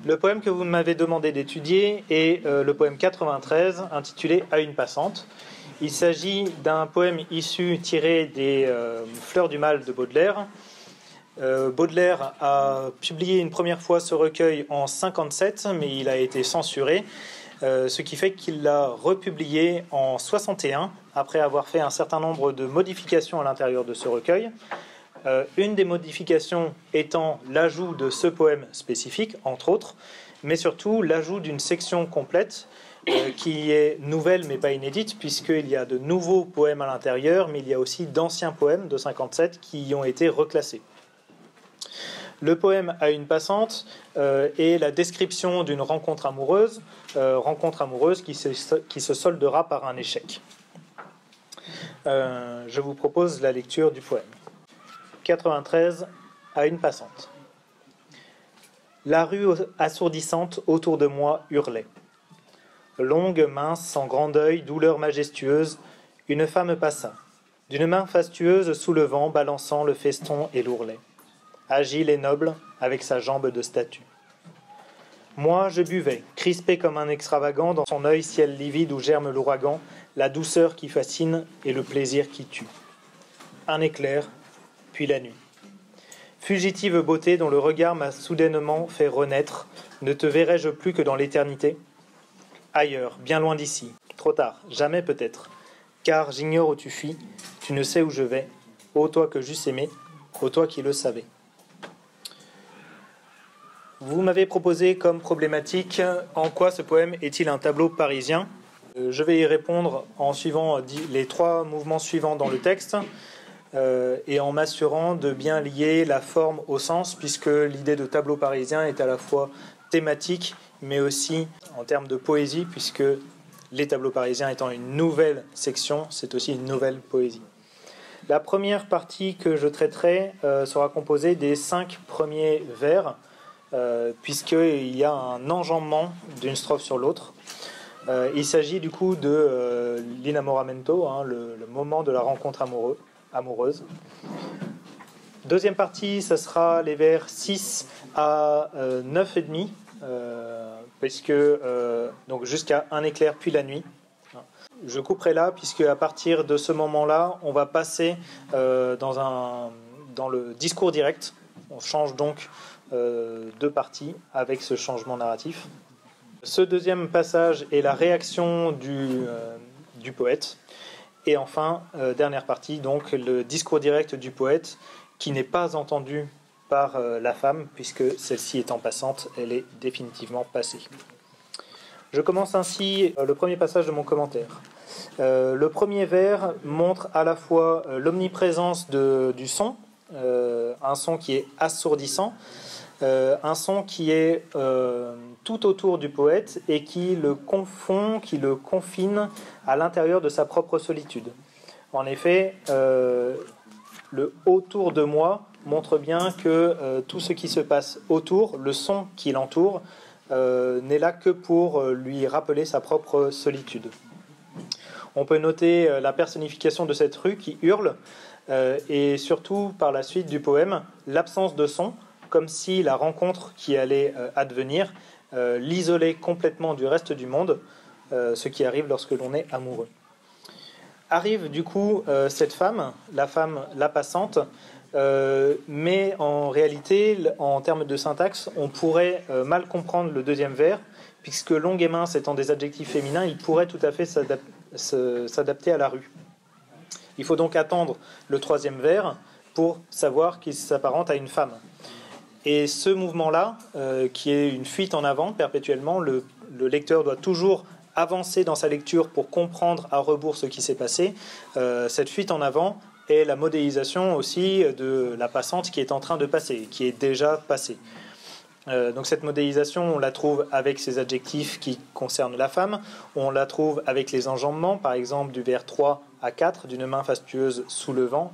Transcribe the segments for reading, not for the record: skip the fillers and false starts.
Le poème que vous m'avez demandé d'étudier est le poème 93, intitulé « À une passante ». Il s'agit d'un poème tiré des Fleurs du mal de Baudelaire. Baudelaire a publié une première fois ce recueil en 1957, mais il a été censuré, ce qui fait qu'il l'a republié en 1961, après avoir fait un certain nombre de modifications à l'intérieur de ce recueil. Une des modifications étant l'ajout de ce poème spécifique, entre autres, mais surtout l'ajout d'une section complète qui est nouvelle mais pas inédite, puisqu'il y a de nouveaux poèmes à l'intérieur, mais il y a aussi d'anciens poèmes de 57 qui y ont été reclassés. Le poème « À une passante » est la description d'une rencontre amoureuse qui se soldera par un échec. Je vous propose la lecture du poème. 93, à une passante. La rue assourdissante autour de moi hurlait. Longue, mince, sans grand deuil, douleur majestueuse, une femme passa, d'une main fastueuse soulevant, balançant le feston et l'ourlet. Agile et noble, avec sa jambe de statue. Moi, je buvais, crispé comme un extravagant, dans son œil ciel livide où germe l'ouragan, la douceur qui fascine et le plaisir qui tue. Un éclair, puis la nuit. Fugitive beauté dont le regard m'a soudainement fait renaître, ne te verrai-je plus que dans l'éternité ? Ailleurs, bien loin d'ici, trop tard, jamais peut-être, car j'ignore où tu fuis, tu ne sais où je vais, ô toi que j'eusse aimé, ô toi qui le savais. Vous m'avez proposé comme problématique en quoi ce poème est-il un tableau parisien ? Je vais y répondre en suivant les trois mouvements suivants dans le texte. Et en m'assurant de bien lier la forme au sens, puisque l'idée de tableau parisien est à la fois thématique, mais aussi en termes de poésie, puisque les tableaux parisiens étant une nouvelle section, c'est aussi une nouvelle poésie. La première partie que je traiterai sera composée des 5 premiers vers, puisqu'il y a un enjambement d'une strophe sur l'autre. Il s'agit du coup de l'inamoramento, le moment de la rencontre amoureuse. Deuxième partie, ça sera les vers 6 à 9,5, puisque donc jusqu'à un éclair puis la nuit. Je couperai là, puisque à partir de ce moment-là, on va passer dans le discours direct. On change donc de partie avec ce changement narratif. Ce deuxième passage est la réaction du poète. Et enfin, dernière partie, donc le discours direct du poète qui n'est pas entendu par la femme, puisque celle-ci étant passante, elle est définitivement passée. Je commence ainsi le premier passage de mon commentaire. Le premier vers montre à la fois l'omniprésence du son, un son qui est assourdissant, un son qui est tout autour du poète et qui le confond, qui le confine à l'intérieur de sa propre solitude. En effet, le « autour de moi » montre bien que tout ce qui se passe autour, le son qui l'entoure, n'est là que pour lui rappeler sa propre solitude. On peut noter la personnification de cette rue qui hurle, et surtout par la suite du poème, l'absence de son, comme si la rencontre qui allait advenir l'isolait complètement du reste du monde, ce qui arrive lorsque l'on est amoureux. Arrive du coup cette femme, la passante, mais en réalité, en termes de syntaxe, on pourrait mal comprendre le deuxième vers, puisque longue et mince étant des adjectifs féminins, il pourrait tout à fait s'adapter à la rue. Il faut donc attendre le troisième vers pour savoir qu'il s'apparente à une femme. Et ce mouvement-là, qui est une fuite en avant perpétuellement, le lecteur doit toujours avancer dans sa lecture pour comprendre à rebours ce qui s'est passé. Cette fuite en avant est la modélisation aussi de la passante qui est en train de passer, qui est déjà passée. Donc cette modélisation, on la trouve avec ces adjectifs qui concernent la femme, on la trouve avec les enjambements, par exemple du vers 3 à 4, d'une main fastueuse soulevant,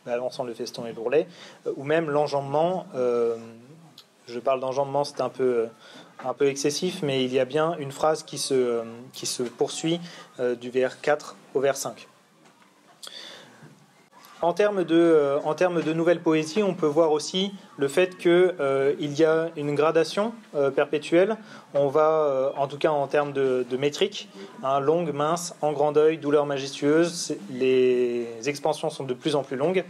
balançant le feston et l'ourlet, ou même l'enjambement, je parle d'enjambement, c'est un peu excessif, mais il y a bien une phrase qui se poursuit du vers 4 au vers 5. En termes de nouvelle poésie, on peut voir aussi le fait qu'il y a une gradation perpétuelle. On va, en tout cas en termes de métrique, longue, mince, en grand deuil, douleur majestueuse, les expansions sont de plus en plus longues.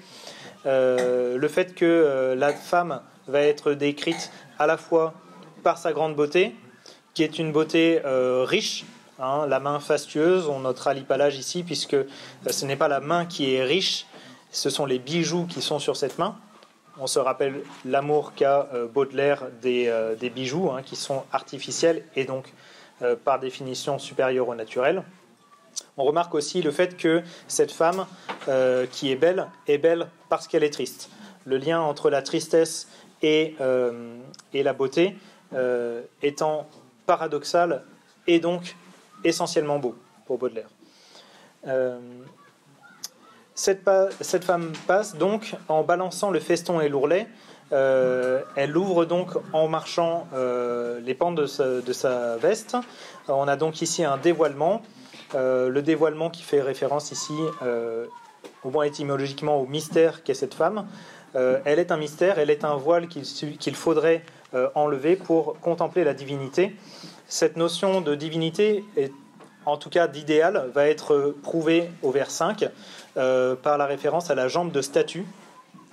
Le fait que la femme va être décrite à la fois par sa grande beauté, qui est une beauté riche, la main fastueuse, on notera l'hypallage ici, puisque ce n'est pas la main qui est riche, ce sont les bijoux qui sont sur cette main. On se rappelle l'amour qu'a Baudelaire des bijoux, qui sont artificiels et donc par définition supérieurs au naturel. On remarque aussi le fait que cette femme qui est belle parce qu'elle est triste. Le lien entre la tristesse et la beauté étant paradoxal et donc essentiellement beau pour Baudelaire. Cette femme passe donc en balançant le feston et l'ourlet. Elle ouvre donc en marchant les pans de sa veste. On a donc ici un dévoilement. Le dévoilement qui fait référence ici, au moins étymologiquement, au mystère qu'est cette femme. Elle est un mystère, elle est un voile qu'il faudrait enlever pour contempler la divinité. Cette notion de divinité, en tout cas d'idéal, va être prouvée au vers 5 par la référence à la jambe de statue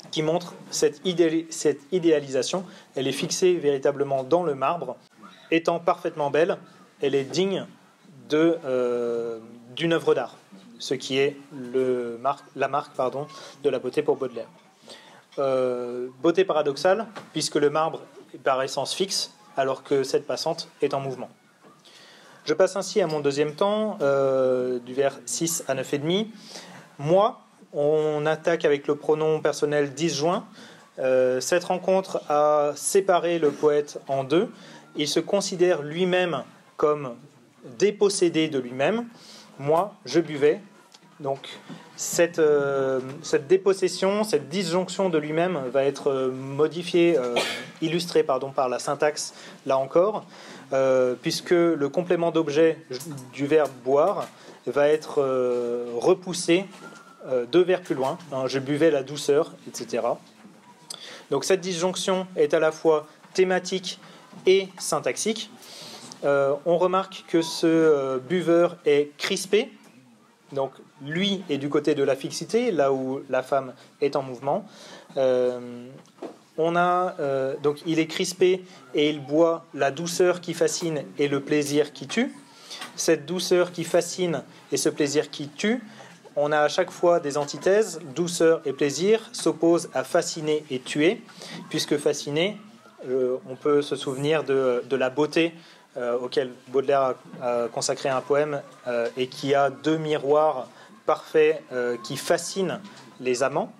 qui montre cette idéalisation. Elle est fixée véritablement dans le marbre. Étant parfaitement belle, elle est digne d'une œuvre d'art, ce qui est la marque de la beauté pour Baudelaire. Beauté paradoxale, puisque le marbre est par essence fixe, alors que cette passante est en mouvement. Je passe ainsi à mon deuxième temps, du vers 6 à 9,5. Moi, on attaque avec le pronom personnel disjoint. Cette rencontre a séparé le poète en deux. Il se considère lui-même comme dépossédé de lui-même. Moi, je buvais. Donc, cette dépossession, cette disjonction de lui-même va être modifiée, illustrée par la syntaxe, là encore, puisque le complément d'objet du verbe boire va être repoussé 2 vers plus loin. Je buvais la douceur, etc. Donc, cette disjonction est à la fois thématique et syntaxique. On remarque que ce buveur est crispé. Donc, lui est du côté de la fixité, là où la femme est en mouvement. Donc, il est crispé et il boit la douceur qui fascine et le plaisir qui tue. Cette douceur qui fascine et ce plaisir qui tue, on a à chaque fois des antithèses. Douceur et plaisir s'opposent à fasciner et tuer, puisque fasciner, on peut se souvenir de la beauté auquel Baudelaire a consacré un poème et qui a 2 miroirs parfaits qui fascinent les amants.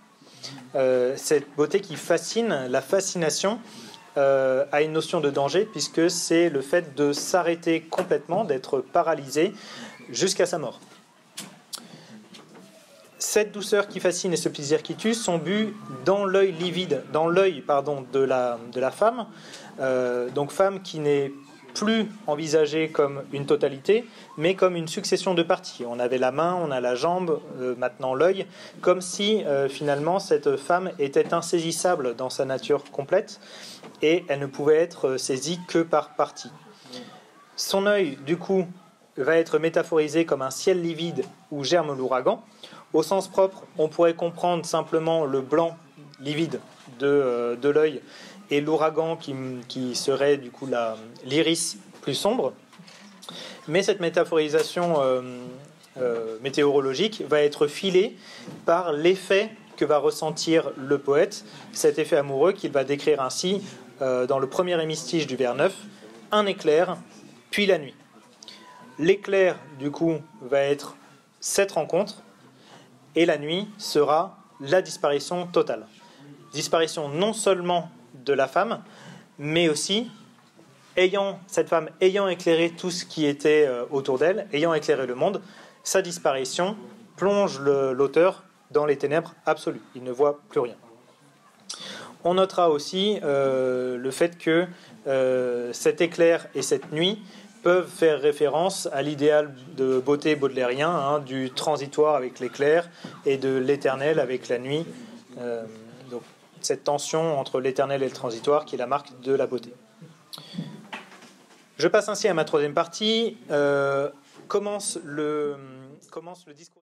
Cette beauté qui fascine, la fascination, a une notion de danger puisque c'est le fait de s'arrêter complètement, d'être paralysé jusqu'à sa mort. Cette douceur qui fascine et ce plaisir qui tue sont buts dans l'œil livide, dans l'œil de la femme, donc femme qui n'est plus envisagée comme une totalité, mais comme une succession de parties. On avait la main, on a la jambe, maintenant l'œil, comme si finalement cette femme était insaisissable dans sa nature complète et elle ne pouvait être saisie que par partie. Son œil, du coup, va être métaphorisé comme un ciel livide où germe l'ouragan. Au sens propre, on pourrait comprendre simplement le blanc livide de l'œil et l'ouragan qui serait du coup l'iris plus sombre. Mais cette métaphorisation météorologique va être filée par l'effet que va ressentir le poète, cet effet amoureux qu'il va décrire ainsi dans le premier hémistiche du vers 9, un éclair, puis la nuit. L'éclair, du coup, va être cette rencontre, et la nuit sera la disparition totale. Disparition non seulement de la femme, mais aussi cette femme ayant éclairé tout ce qui était autour d'elle, ayant éclairé le monde, sa disparition plonge l'auteur dans les ténèbres absolues. Il ne voit plus rien. On notera aussi le fait que cet éclair et cette nuit peuvent faire référence à l'idéal de beauté baudelairien, hein, du transitoire avec l'éclair et de l'éternel avec la nuit. Donc, cette tension entre l'éternel et le transitoire qui est la marque de la beauté. Je passe ainsi à ma troisième partie. Commence le discours.